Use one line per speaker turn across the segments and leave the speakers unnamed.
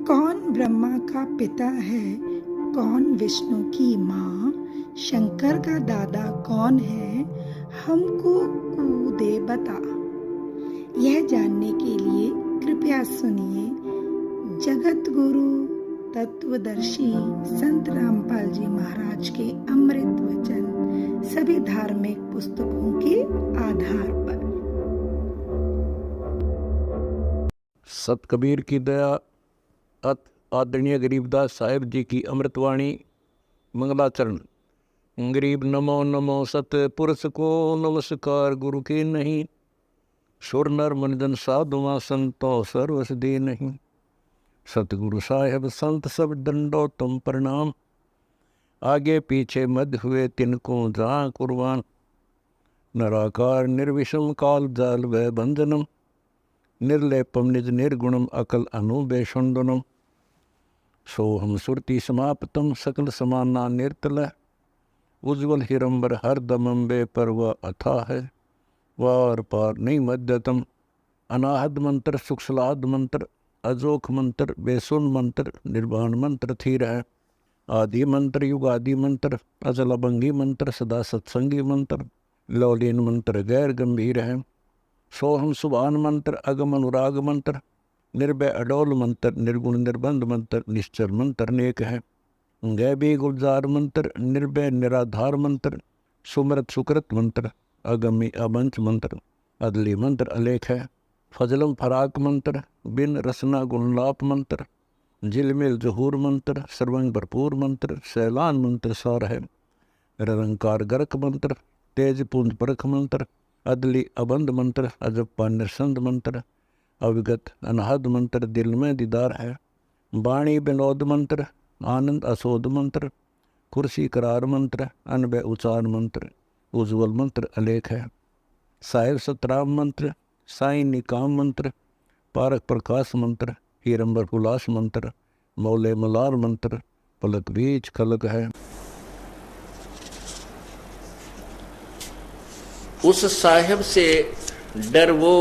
कौन ब्रह्मा का पिता है, कौन विष्णु की माँ, शंकर का दादा कौन है, हमको दे बता। यह जानने के लिए कृपया सुनिए जगत गुरु तत्वदर्शी संत रामपाल जी महाराज के अमृत वचन सभी धार्मिक पुस्तकों के आधार पर।
सत कबीर की दया, अत आदरणीय गरीबदास साहिब जी की अमृतवाणी मंगलाचरण। गरीब नमो नमो सत पुरुष को नमस्कार, गुरु की नहीं सुर नर मनजन साधुआ संतो सर्वस दे नहीं। सतगुरु साहेब संत सब दंडो तुम प्रणाम, आगे पीछे मध्य हुए तिनको जहाँ कुर्बान। नराकार निर्विषम काल जाल व बंधनम, निर्लेपम निज निर्गुणम अकल अनुबेषुंडनम। सोहम सुरति समाप्तम सकल समाना निर्तल, उज्ज्वल हिरंबर हर दमम बे परवा अथा है। वार पार नहीं मध्यतम, अनाहद मंत्र सुखसलाद मंत्र, अजोख मंत्र बेसुन मंत्र, निर्वाण मंत्र थीर है। आदि मंत्र युगादि मंत्र, अजल अभंगी मंत्र, सदा सत्संगी मंत्र, लौलीन मंत्र गैर गंभीर है। सोहम सुभान मंत्र, अगम अनुराग मंत्र, निर्भय अडोल मंत्र, निर्गुण निर्बंध मंत्र, निश्चल मंत्र नेक है। गैबी गुलजार मंत्र, निर्भय निराधार मंत्र, सुमरत सुकृत मंत्र, अगमी अबंच मंत्र, अदली मंत्र अलेख है। फजलम फराक मंत्र, बिन रसना गुणलाप मंत्र, झिलमिल जहूर मंत्र, सर्वंग भरपूर मंत्र, सैलान मंत्र सार है। निरंकार गर्क मंत्र, तेज पुंज परख मंत्र, अदली अबंध मंत्र, अजप्पा निरसंद मंत्र, अविगत अनहद मंत्र, दिल में दीदार है। वाणी विनोद मंत्र, आनंद असोद मंत्र, कुर्सी करार मंत्र, अनबय उचार मंत्र, उज्ज्वल मंत्र अलेख है। साहिब सतराम मंत्र, साई निकाम मंत्र, पारक प्रकाश मंत्र, हीरंबर पुलास मंत्र, मौले मलार मंत्र, पलक बीच खलक है।
उस साहिब से डर वो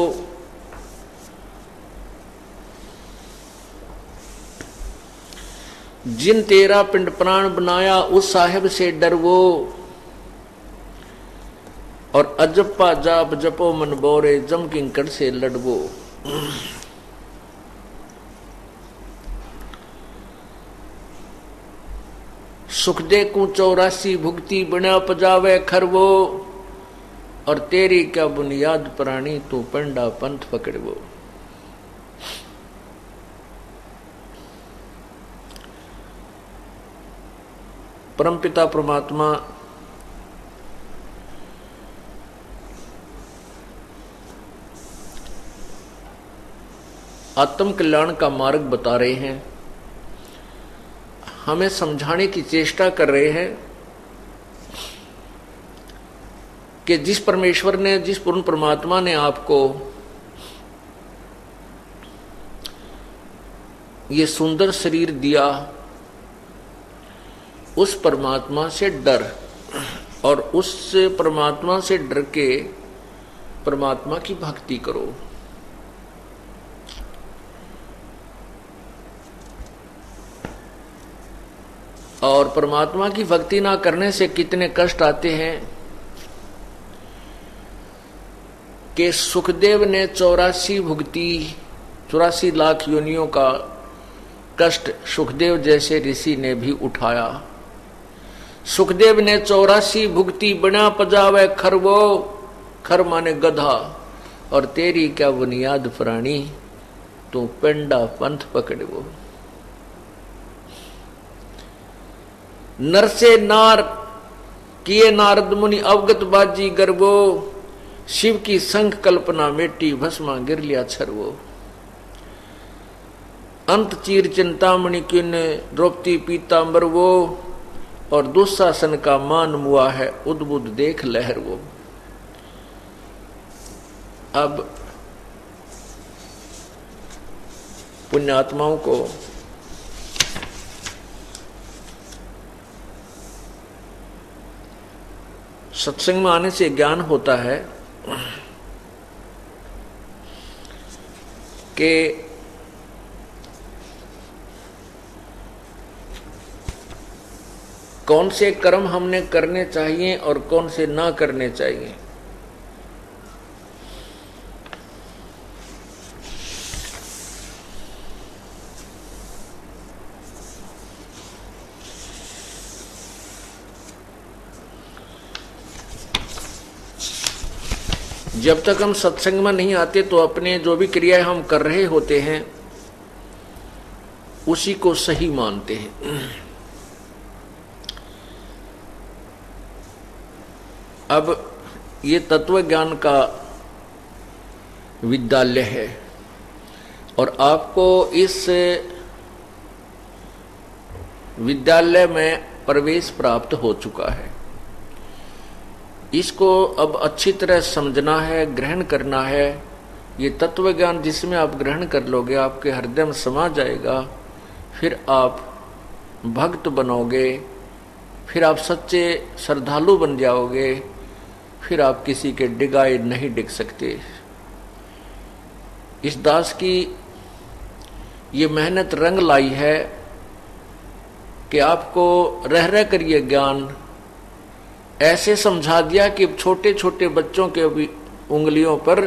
जिन तेरा पिंड प्राण बनाया, उस साहिब से डर वो, और अजप्पा जाप जपो मन बोरे, जम किंकड़ से लड़वो। सुख दे को 84 भुगती बना पजावे खरवो, और तेरी क्या बुनियाद प्राणी तू पंडा पंथ पकड़वो। परमपिता परमात्मा आत्म कल्याण का मार्ग बता रहे हैं, हमें समझाने की चेष्टा कर रहे हैं कि जिस परमेश्वर ने, जिस पूर्ण परमात्मा ने आपको ये सुंदर शरीर दिया, उस परमात्मा से डर, और उस परमात्मा से डर के परमात्मा की भक्ति करो। और परमात्मा की भक्ति ना करने से कितने कष्ट आते हैं कि सुखदेव ने 84 भुगती, 84 लाख योनियों का कष्ट सुखदेव जैसे ऋषि ने भी उठाया। सुखदेव ने 84 भुगती बना पजावे खरवो, खर माने गधा, और तेरी क्या बुनियाद प्राणी तू पेंडा पंथ पकड़वो। नर से नार किए नारद मुनि अवगत बाजी गर्वो, शिव की संख कल्पना मेटी भस्मा गिर लिया छरवो। अंत चीर चिंतामणि किन द्रौपदी पीतांबर वो, और दुशासन का मान मुआ है उद्बुद्ध देख लहर वो। अब पुण्यात्माओं को सत्संग में आने से ज्ञान होता है कि कौन से कर्म हमने करने चाहिए और कौन से ना करने चाहिए। जब तक हम सत्संग में नहीं आते तो अपने जो भी क्रियाएं हम कर रहे होते हैं उसी को सही मानते हैं। अब ये तत्व ज्ञान का विद्यालय है और आपको इस विद्यालय में प्रवेश प्राप्त हो चुका है। इसको अब अच्छी तरह समझना है, ग्रहण करना है। ये तत्व ज्ञान जिसमें आप ग्रहण कर लोगे, आपके हृदय में समा जाएगा, फिर आप भक्त बनोगे, फिर आप सच्चे श्रद्धालु बन जाओगे, फिर आप किसी के डिगाए नहीं डिग सकते। इस दास की ये मेहनत रंग लाई है कि आपको रह रह कर ये ज्ञान ऐसे समझा दिया कि छोटे छोटे बच्चों के भी उंगलियों पर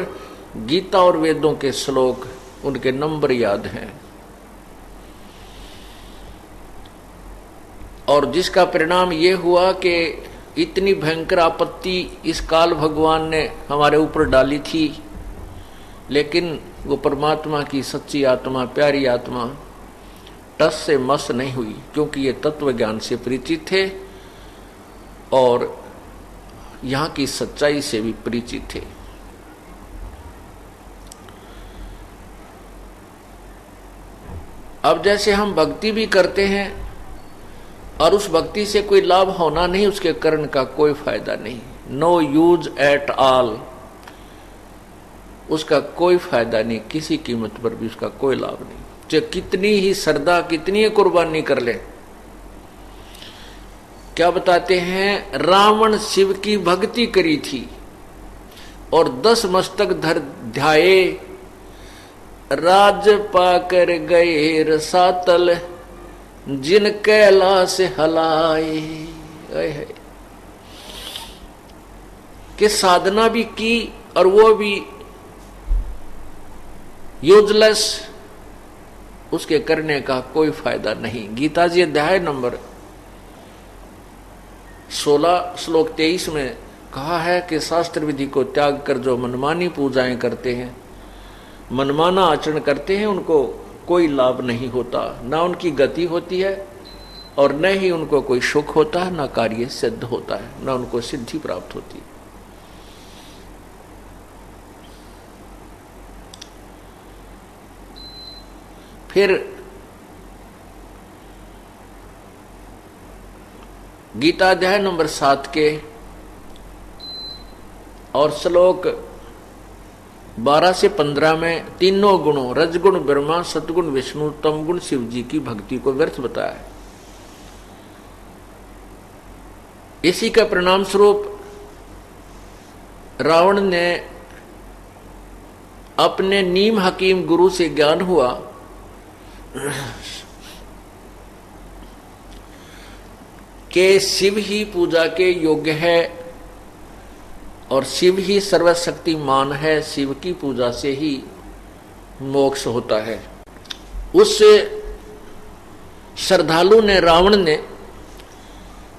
गीता और वेदों के श्लोक, उनके नंबर याद हैं। और जिसका परिणाम ये हुआ कि इतनी भयंकर आपत्ति इस काल भगवान ने हमारे ऊपर डाली थी, लेकिन वो परमात्मा की सच्ची आत्मा, प्यारी आत्मा टस से मस नहीं हुई, क्योंकि ये तत्व ज्ञान से परिचित थे और यहाँ की सच्चाई से भी परिचित थे। अब जैसे हम भक्ति भी करते हैं और उस भक्ति से कोई लाभ होना नहीं, उसके करण का कोई फायदा नहीं, नो यूज एट ऑल, उसका कोई फायदा नहीं, किसी कीमत पर भी उसका कोई लाभ नहीं। चाहे कितनी ही श्रद्धा, कितनी ही कुर्बानी कर ले। क्या बताते हैं, रावण शिव की भक्ति करी थी और 10 मस्तक धर ध्याये, राज पाकर गए रसातल, जिन कैलाश हलाए। कि साधना भी की और वो भी यूजलेस, उसके करने का कोई फायदा नहीं। गीता जी अध्याय नंबर 16 श्लोक 23 में कहा है कि शास्त्र विधि को त्याग कर जो मनमानी पूजाएं करते हैं, मनमाना आचरण करते हैं, उनको कोई लाभ नहीं होता, ना उनकी गति होती है और न ही उनको कोई सुख होता है, ना कार्य सिद्ध होता है, ना उनको सिद्धि प्राप्त होती है। फिर गीता अध्याय नंबर 7 के और श्लोक 12 से 15 में तीनों गुणों, रजगुण ब्रह्मा, सतगुण विष्णु, तमगुण शिव जी की भक्ति को व्यर्थ बताया है। इसी का परिणाम स्वरूप रावण ने अपने नीम हकीम गुरु से ज्ञान हुआ कि शिव ही पूजा के योग्य है और शिव ही सर्वशक्तिमान है, शिव की पूजा से ही मोक्ष होता है। उस श्रद्धालु ने, रावण ने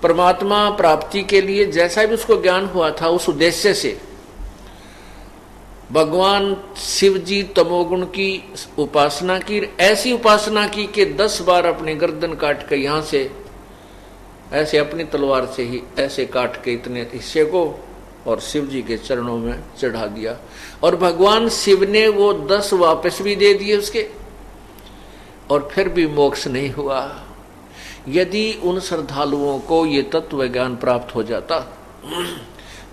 परमात्मा प्राप्ति के लिए जैसा भी उसको ज्ञान हुआ था, उस उद्देश्य से भगवान शिव जी तमोगुण की उपासना की, ऐसी उपासना की कि 10 बार अपने गर्दन काट के यहां से ऐसे अपनी तलवार से ही ऐसे काट के इतने हिस्से को और शिव जी के चरणों में चढ़ा दिया। और भगवान शिव ने वो 10 वापस भी दे दिए उसके, और फिर भी मोक्ष नहीं हुआ। यदि उन श्रद्धालुओं को ये तत्व ज्ञान प्राप्त हो जाता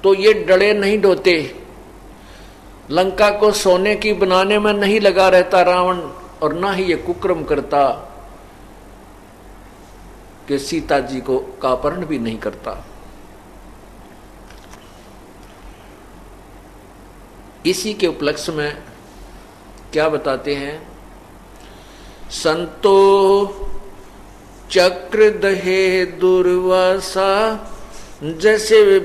तो ये डले नहीं ढोते, लंका को सोने की बनाने में नहीं लगा रहता रावण, और ना ही ये कुक्रम करता कि सीता जी को का अपहरण भी नहीं करता। इसी के उपलक्ष्य में क्या बताते हैं, संतो चक्र दहे दुर्वासा, जैसे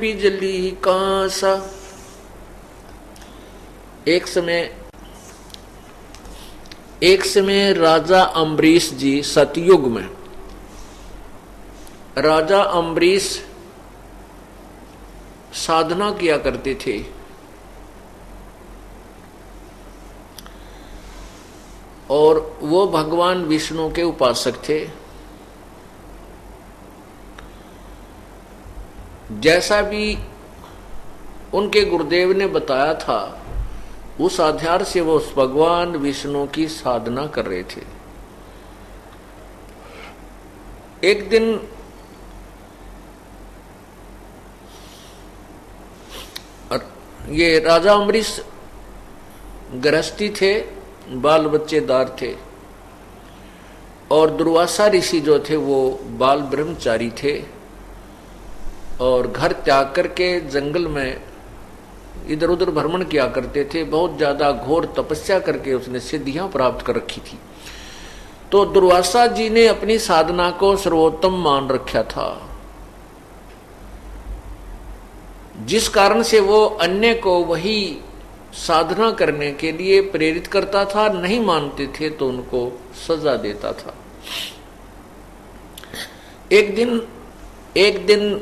बिजली कांसा। एक समय राजा अम्बरीश जी, सतयुग में राजा अम्बरीश साधना किया करते थे। और वो भगवान विष्णु के उपासक थे। जैसा भी उनके गुरुदेव ने बताया था, उस आधार से वो उस भगवान विष्णु की साधना कर रहे थे। एक दिन ये राजा अम्बरीश गृहस्थी थे, बाल बच्चेदार थे, और दुर्वासा ऋषि जो थे वो बाल ब्रह्मचारी थे, और घर त्याग करके जंगल में इधर उधर भ्रमण किया करते थे। बहुत ज्यादा घोर तपस्या करके उसने सिद्धियां प्राप्त कर रखी थी। तो दुर्वासा जी ने अपनी साधना को सर्वोत्तम मान रखा था, जिस कारण से वो अन्य को वही साधना करने के लिए प्रेरित करता था। नहीं मानते थे तो उनको सजा देता था। एक दिन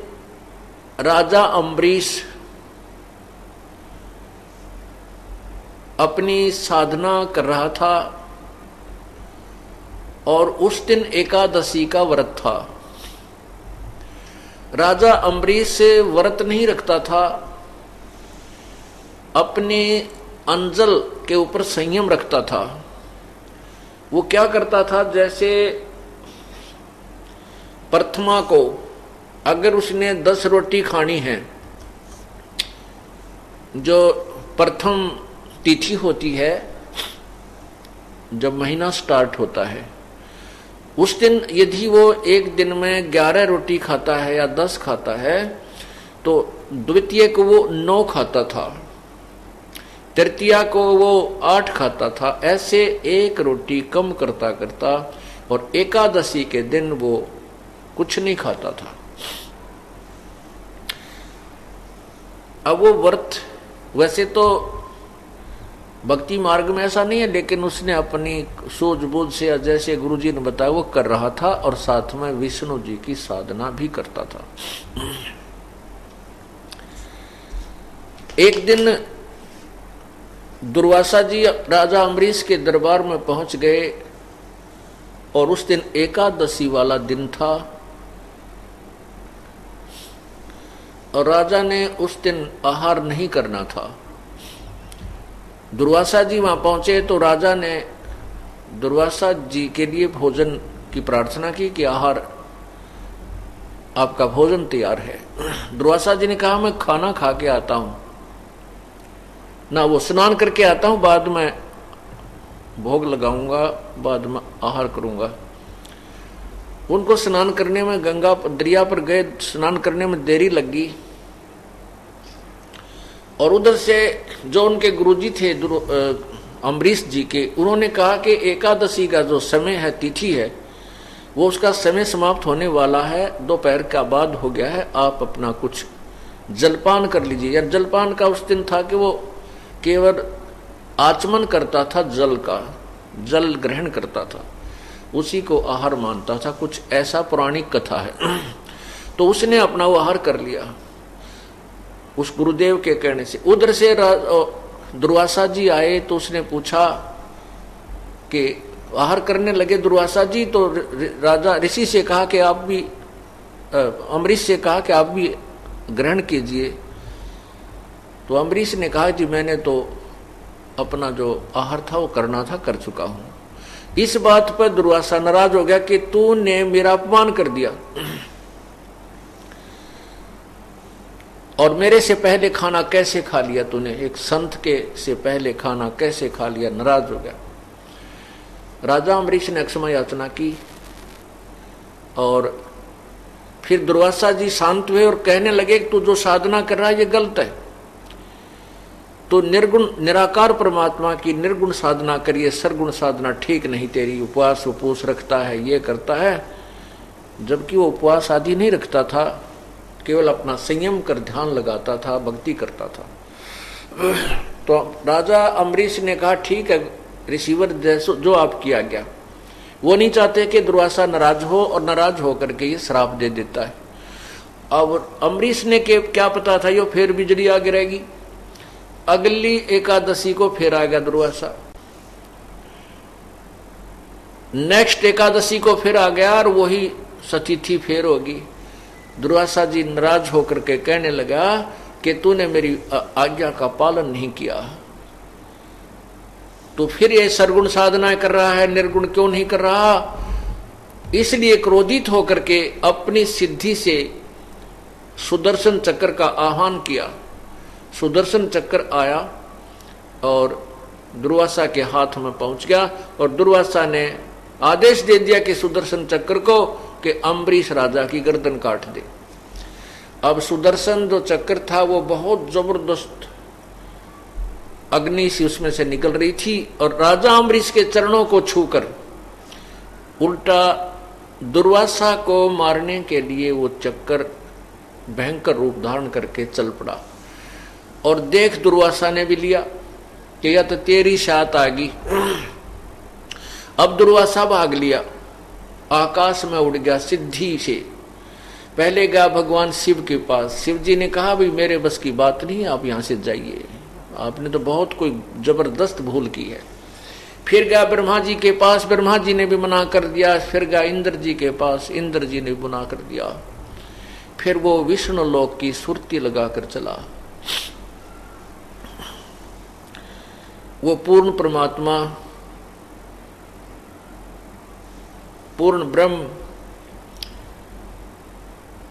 राजा अम्बरीश अपनी साधना कर रहा था, और उस दिन एकादशी का व्रत था। राजा अम्बरीश व्रत नहीं रखता था, अपने अंजल के ऊपर संयम रखता था। वो क्या करता था, जैसे प्रथमा को अगर उसने 10 रोटी खानी है, जो प्रथम तिथि होती है जब महीना स्टार्ट होता है, उस दिन यदि वो एक दिन में 11 रोटी खाता है या 10 खाता है, तो द्वितीय को वो 9 खाता था, तृतीया को वो 8 खाता था। ऐसे एक रोटी कम करता करता, और एकादशी के दिन वो कुछ नहीं खाता था। अब वो व्रत वैसे तो भक्ति मार्ग में ऐसा नहीं है, लेकिन उसने अपनी सूझबूझ से, जैसे गुरुजी ने बताया, वो कर रहा था, और साथ में विष्णु जी की साधना भी करता था। एक दिन दुर्वासा जी राजा अम्बरीश के दरबार में पहुंच गए, और उस दिन एकादशी वाला दिन था, और राजा ने उस दिन आहार नहीं करना था। दुर्वासा जी वहां पहुंचे तो राजा ने दुर्वासा जी के लिए भोजन की प्रार्थना की कि आहार, आपका भोजन तैयार है। दुर्वासा जी ने कहा, मैं खाना खा के आता हूं ना, वो स्नान करके आता हूं, बाद में भोग लगाऊंगा, बाद में आहार करूंगा। उनको स्नान करने में, गंगा दरिया पर गए, स्नान करने में देरी लगी, और उधर से जो उनके गुरुजी थे अम्बरीश जी के, उन्होंने कहा कि एकादशी का जो समय है, तिथि है, वो उसका समय समाप्त होने वाला है, दोपहर का बाद हो गया है, आप अपना कुछ जलपान कर लीजिए। या जलपान का उस दिन था कि वो केवल आचमन करता था, जल का जल ग्रहण करता था, उसी को आहार मानता था, कुछ ऐसा पौराणिक कथा है। तो उसने अपना वो आहार कर लिया उस गुरुदेव के कहने से। उधर से दुर्वासा जी आए तो उसने पूछा कि आहार करने लगे दुर्वासा जी, तो राजा ऋषि से कहा कि आप भी, अम्बरीश से कहा कि आप भी ग्रहण कीजिए। तो अम्बरीश ने कहा कि मैंने तो अपना जो आहार था वो करना था, कर चुका हूं। इस बात पर दुर्वासा नाराज हो गया कि तूने मेरा अपमान कर दिया, और मेरे से पहले खाना कैसे खा लिया तूने, एक संत के से पहले खाना कैसे खा लिया। नाराज हो गया। राजा अम्बरीश ने क्षमा याचना की, और फिर दुर्वासा जी शांत हुए और कहने लगे कि तू जो साधना कर रहा है ये गलत है। तो निर्गुण निराकार परमात्मा की निर्गुण साधना करिए, सरगुण साधना ठीक नहीं तेरी। उपवास उपवास रखता है, ये करता है, जबकि वो उपवास आदि नहीं रखता था, केवल अपना संयम कर ध्यान लगाता था, भक्ति करता था। तो राजा अम्बरीश ने कहा ठीक है ऋषिवर, जैसो जो आप किया गया। वो नहीं चाहते कि दुर्वासा नाराज हो, और नाराज होकर के ये श्राप दे देता है। अब अम्बरीश ने के क्या पता था, ये फिर बिजली आ गिरेगी। अगली एकादशी को फिर आएगा दुर्वासा, नेक्स्ट एकादशी को फिर आ गया, और वही सतिथि फिर होगी। दुर्वासा जी नाराज होकर के कहने लगा कि तूने मेरी आज्ञा का पालन नहीं किया, तो फिर ये सरगुण साधनाएं कर रहा है, निर्गुण क्यों नहीं कर रहा। इसलिए क्रोधित होकर के अपनी सिद्धि से सुदर्शन चक्र का आह्वान किया। सुदर्शन चक्र आया और दुर्वासा के हाथ में पहुंच गया, और दुर्वासा ने आदेश दे दिया कि सुदर्शन चक्र को कि अम्बरीश राजा की गर्दन काट दे। अब सुदर्शन जो चक्र था वो बहुत जबरदस्त अग्नि सी उसमें से निकल रही थी, और राजा अम्बरीश के चरणों को छूकर उल्टा दुर्वासा को मारने के लिए वो चक्कर भयंकर रूप धारण करके चल पड़ा। और देख दुर्वासा ने भी लिया कि या तो तेरी शात आ गई। अब दुर्वासा भाग लिया, आकाश में उड़ गया सिद्धि से। पहले गया भगवान शिव के पास, शिव जी ने कहा भाई मेरे बस की बात नहीं, आप यहां से जाइए, आपने तो बहुत कोई जबरदस्त भूल की है। फिर गया ब्रह्मा जी के पास, ब्रह्मा जी ने भी मना कर दिया। फिर गया इंद्र जी के पास, इंद्र जी ने भी मना कर दिया। फिर वो विष्णु लोक की सुरती लगाकर चला। वो पूर्ण परमात्मा, पूर्ण ब्रह्म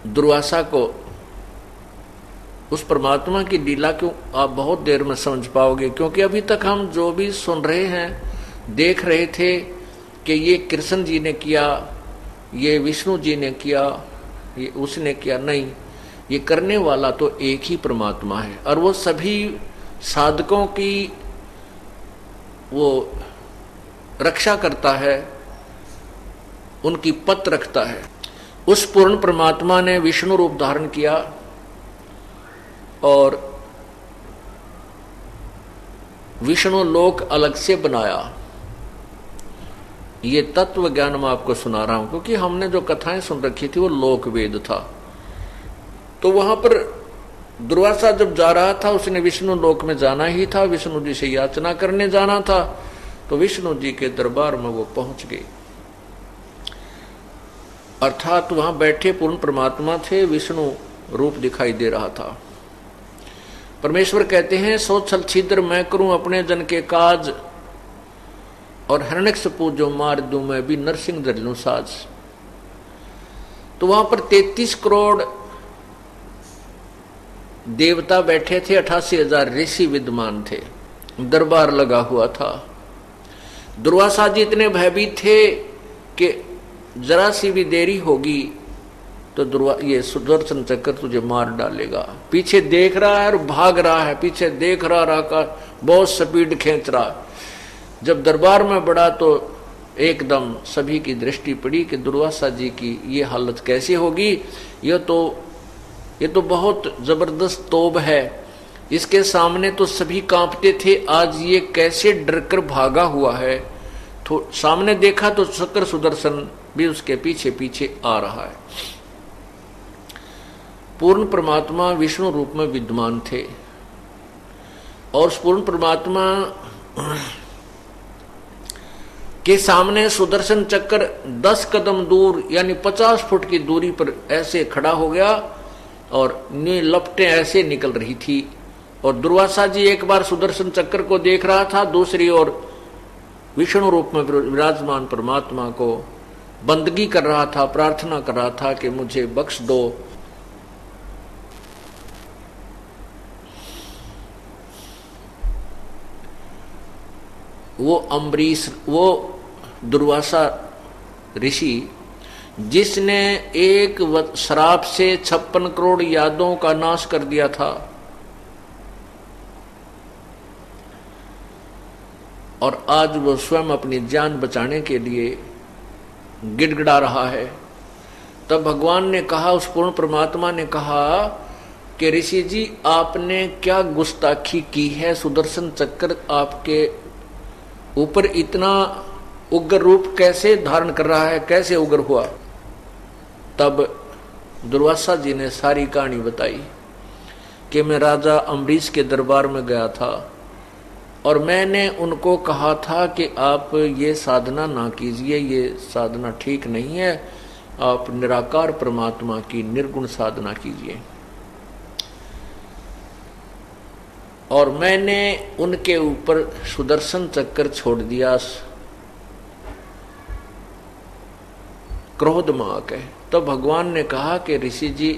दुर्वासा को, उस परमात्मा की लीला को आप बहुत देर में समझ पाओगे, क्योंकि अभी तक हम जो भी सुन रहे हैं, देख रहे थे कि ये कृष्ण जी ने किया, ये विष्णु जी ने किया, ये उसने किया, नहीं, ये करने वाला तो एक ही परमात्मा है। और वो सभी साधकों की वो रक्षा करता है, उनकी पत रखता है। उस पूर्ण परमात्मा ने विष्णु रूप धारण किया और विष्णु लोक अलग से बनाया। ये तत्व ज्ञान मैं आपको सुना रहा हूं, क्योंकि हमने जो कथाएं सुन रखी थी वो लोक वेद था। तो वहां पर दुर्वासा जब जा रहा था, उसने विष्णु लोक में जाना ही था, विष्णु जी से याचना करने जाना था। तो विष्णु जी के दरबार में वो पहुंच गए, अर्थात वहां बैठे पूर्ण परमात्मा थे, विष्णु रूप दिखाई दे रहा था। परमेश्वर कहते हैं सो छल छिद्र मैं करूं अपने जन के काज, और हिरण्यकशिपु जो मार दूं मैं भी नरसिंह धर लूं साज। तो वहां पर 33 करोड़ देवता बैठे थे, 88,000 ऋषि विद्यमान थे, दरबार लगा हुआ था। दुर्वासा जी इतने भयभीत थे कि जरा सी भी देरी होगी तो ये सुदर्शन चक्र तुझे मार डालेगा। पीछे देख रहा है और भाग रहा है, पीछे देख रहा का बहुत स्पीड खींच रहा है। जब दरबार में बढ़ा तो एकदम सभी की दृष्टि पड़ी कि दुर्वासा जी की ये हालत कैसे होगी। ये तो बहुत जबरदस्त तोब है, इसके सामने तो सभी कांपते थे, आज ये कैसे डरकर भागा हुआ है। तो सामने देखा तो चक्र सुदर्शन भी उसके पीछे पीछे आ रहा है। पूर्ण परमात्मा विष्णु रूप में विद्यमान थे, और उस पूर्ण परमात्मा के सामने सुदर्शन चक्र 10 कदम दूर यानी 50 फुट की दूरी पर ऐसे खड़ा हो गया, और लपटें ऐसे निकल रही थी। और दुर्वासा जी एक बार सुदर्शन चक्र को देख रहा था, दूसरी ओर विष्णु रूप में विराजमान परमात्मा को बंदगी कर रहा था, प्रार्थना कर रहा था कि मुझे बख्श दो। वो अम्बरीश, वो दुर्वासा ऋषि जिसने एक श्राप से 56 करोड़ यादों का नाश कर दिया था, और आज वो स्वयं अपनी जान बचाने के लिए गिड़गिड़ा रहा है। तब भगवान ने कहा, उस पूर्ण परमात्मा ने कहा कि ऋषि जी आपने क्या गुस्ताखी की है, सुदर्शन चक्र आपके ऊपर इतना उग्र रूप कैसे धारण कर रहा है, कैसे उग्र हुआ। तब दुर्वासा जी ने सारी कहानी बताई कि मैं राजा अम्बरीश के दरबार में गया था और मैंने उनको कहा था कि आप ये साधना ना कीजिए, ये साधना ठीक नहीं है, आप निराकार परमात्मा की निर्गुण साधना कीजिए। और मैंने उनके ऊपर सुदर्शन चक्र छोड़ दिया क्रोध में आके। तो भगवान ने कहा कि ऋषि जी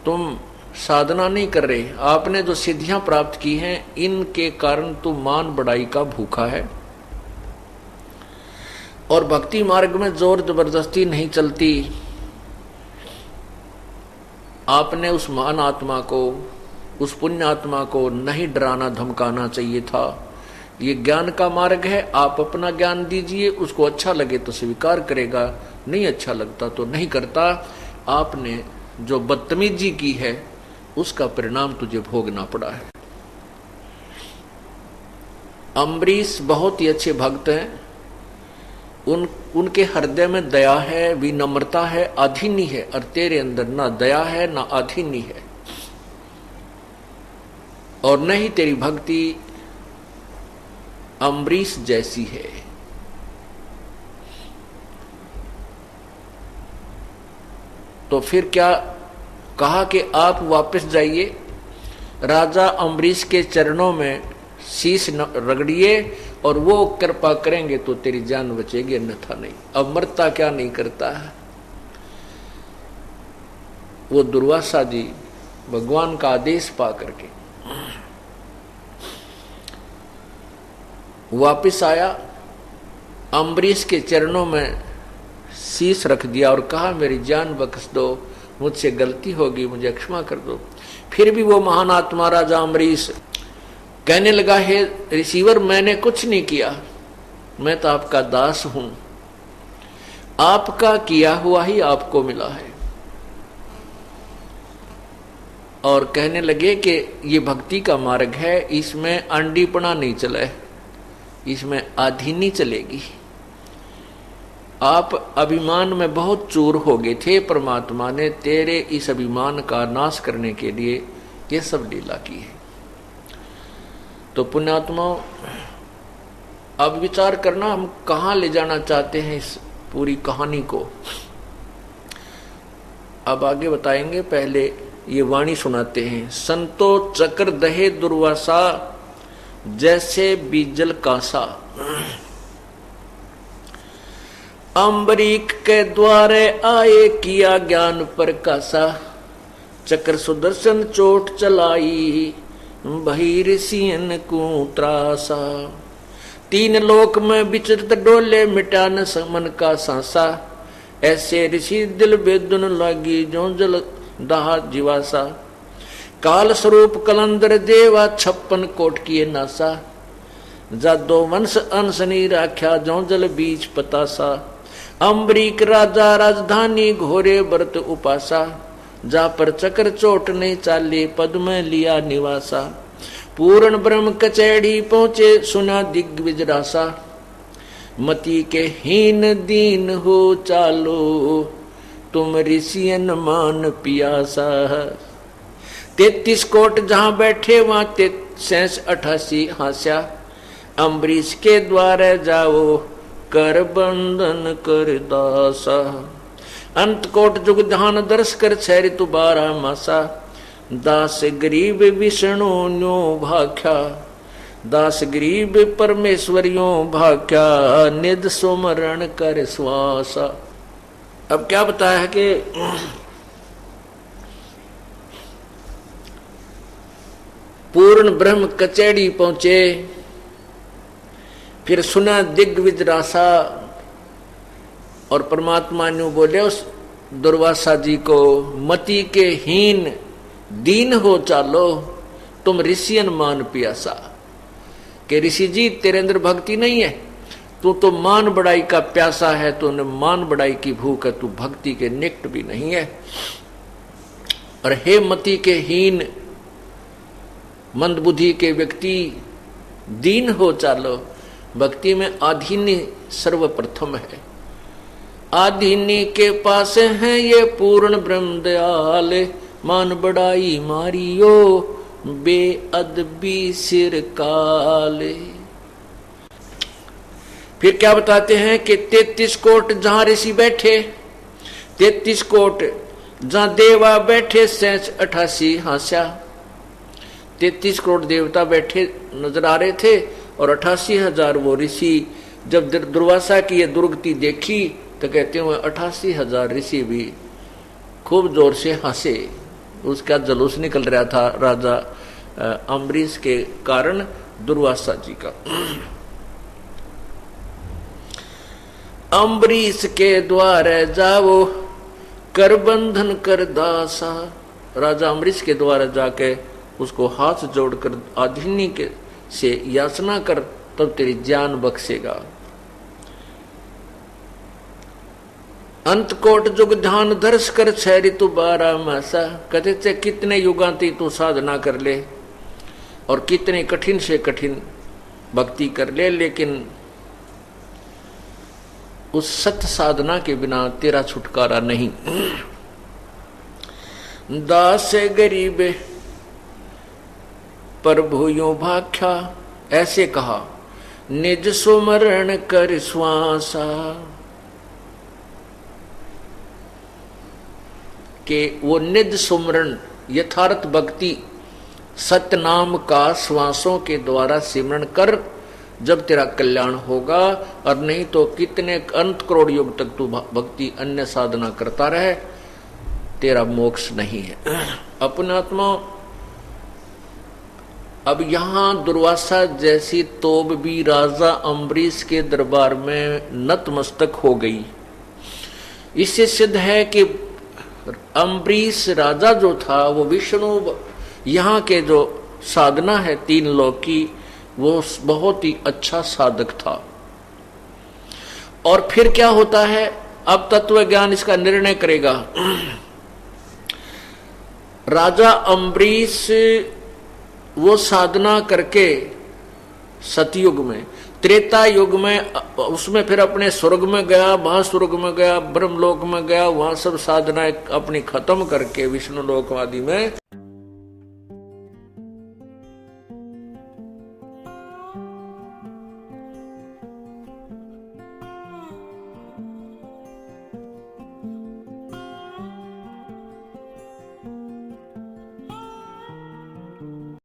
तुम साधना नहीं कर रहे, आपने जो सिद्धियां प्राप्त की हैं इनके कारण तू मान बढ़ाई का भूखा है और भक्ति मार्ग में जोर जबरदस्ती नहीं चलती। आपने उस महान आत्मा को, उस पुण्य आत्मा को नहीं डराना धमकाना चाहिए था। ये ज्ञान का मार्ग है, आप अपना ज्ञान दीजिए, उसको अच्छा लगे तो स्वीकार करेगा, नहीं अच्छा लगता तो नहीं करता। आपने जो बदतमीजी की है उसका परिणाम तुझे भोगना पड़ा है। अम्बरीश बहुत ही अच्छे भक्त हैं, उनके हृदय में दया है, विनम्रता है, आधीनी है, और तेरे अंदर ना दया है ना आधीनी है और न ही तेरी भक्ति अम्बरीश जैसी है। तो फिर क्या कहा कि आप वापस जाइए, राजा अम्बरीश के चरणों में शीश रगड़िए और वो कृपा करेंगे तो तेरी जान बचेगी, अन्यथा नहीं। अब मरता क्या नहीं करता है। वो दुर्वासा जी भगवान का आदेश पा करके वापिस आया, अम्बरीश के चरणों में शीश रख दिया और कहा मेरी जान बख्श दो, मुझसे गलती होगी, मुझे क्षमा कर दो। फिर भी वो महान आत्मा राजा अम्बरीश कहने लगा, हे रिसीवर मैंने कुछ नहीं किया, मैं तो आपका दास हूं, आपका किया हुआ ही आपको मिला है। और कहने लगे कि ये भक्ति का मार्ग है, इसमें अंडीपना नहीं चले, इसमें आधीनी चलेगी। आप अभिमान में बहुत चूर हो गए थे, परमात्मा ने तेरे इस अभिमान का नाश करने के लिए ये सब लीला की है। तो पुण्यात्माओं अब विचार करना, हम कहाँ ले जाना चाहते हैं इस पूरी कहानी को, अब आगे बताएंगे। पहले ये वाणी सुनाते हैं। संतो चक्र दहे दुर्वासा, जैसे बीजल कासा, अम्बरीक के द्वारे आए किया ज्ञान प्रकाशा, चक्र सुदर्शन चोट चलाई भई ऋषियन को त्रासा, तीन लोक में विचरत डोले मिटा न मन का सांसा, ऐसे ऋषि दिल बेदुन लागी जो जल दहा जीवासा, काल स्वरूप कलंदर देवा 56 कोट किए नासा, जादो वंश अंशनी राख्या जो जल बीच पतासा, अम्बरीक राजा राजधानी घोरे व्रत उपासा, जा पर चक्र चोट नहीं चाले पद में लिया निवासा, पूर्ण ब्रह्म कचैड़ी पहुंचे सुना दिग्विज रासा, मति के हीन दीन हो चालो तुम ऋषियन मान पियासा, 33 कोट जहां बैठे वहां 88 हास्या, अम्बरीश के द्वारे जाओ कर बंधन कर दासा, अंत कोट जुग ध्यान दर्श कर छह ऋतु 12 मासा, दास गरीब विष्णु न्यो भाख्या, दास गरीब परमेश्वरियों भाख्या, निध सुमरण कर श्वासा। अब क्या बताया है कि पूर्ण ब्रह्म कचैड़ी पहुंचे, फिर सुना दिग्विज रासा, और परमात्मा ने बोले उस दुर्वासा जी को, मति के हीन दीन हो चालो तुम ऋषियन मान पियासा। कि ऋषि जी तेरे अंदर भक्ति नहीं है, तू तो मान बड़ाई का प्यासा है, तूने मान बड़ाई की भूख है, तू भक्ति के निकट भी नहीं है। और हे मति के हीन मंदबुद्धि के व्यक्ति, दीन हो चालो, भक्ति में आधीनी सर्वप्रथम है। आधीनी के पास है ये पूर्ण ब्रह्म दयाल, मान बड़ाई मारियो बेअदबी सिर काले। फिर क्या बताते हैं कि 33 कोट जहां ऋषि बैठे, 33 कोट जहां देवा बैठे, 88 हास्या। 33 करोड़ देवता बैठे नजर आ रहे थे और 88,000 वो ऋषि। जब दुर्वासा की ये दुर्गति देखी तो कहते हैं 88,000 ऋषि भी खूब जोर से हंसे। उसका जुलूस निकल रहा था राजा अम्बरीश के कारण दुर्वासा जी का। अम्बरीश के द्वारे जाओ कर बंधन कर दासा। राजा अम्बरीश के द्वारा जाके उसको हाथ जोड़कर आधीनी के से याचना कर, तब तेरी जान बख्शेगा। अंतकोट जुग ध्यान दर्श कर 6 ऋतु 12 मासा। कहते थे कितने युगांती तू साधना कर ले और कितने कठिन से कठिन भक्ति कर ले, लेकिन उस सत्य साधना के बिना तेरा छुटकारा नहीं। दास गरीब प्रभु यो भाख्या, ऐसे कहा निज सुमरण कर श्वासा, कि वो निज सुमरण यथार्थ भक्ति सत्य नाम का श्वासों के द्वारा सिमरण कर, जब तेरा कल्याण होगा। और नहीं तो कितने अनंत करोड़ युग तक तू भक्ति अन्य साधना करता रहे, तेरा मोक्ष नहीं है। अपने आत्मा अब यहां दुर्वासा जैसी तोब भी राजा अम्बरीश के दरबार में नतमस्तक हो गई। इससे सिद्ध है कि अम्बरीश राजा जो था वो विष्णु यहाँ के जो साधना है 3 लोक की, वो बहुत ही अच्छा साधक था। और फिर क्या होता है, अब तत्व ज्ञान इसका निर्णय करेगा। राजा अम्बरीश वो साधना करके सतयुग में, त्रेता युग में, उसमें फिर अपने स्वर्ग में गया, महास्वर्ग में गया, ब्रह्मलोक में गया, वहां सब साधना अपनी खत्म करके विष्णु लोक आदि में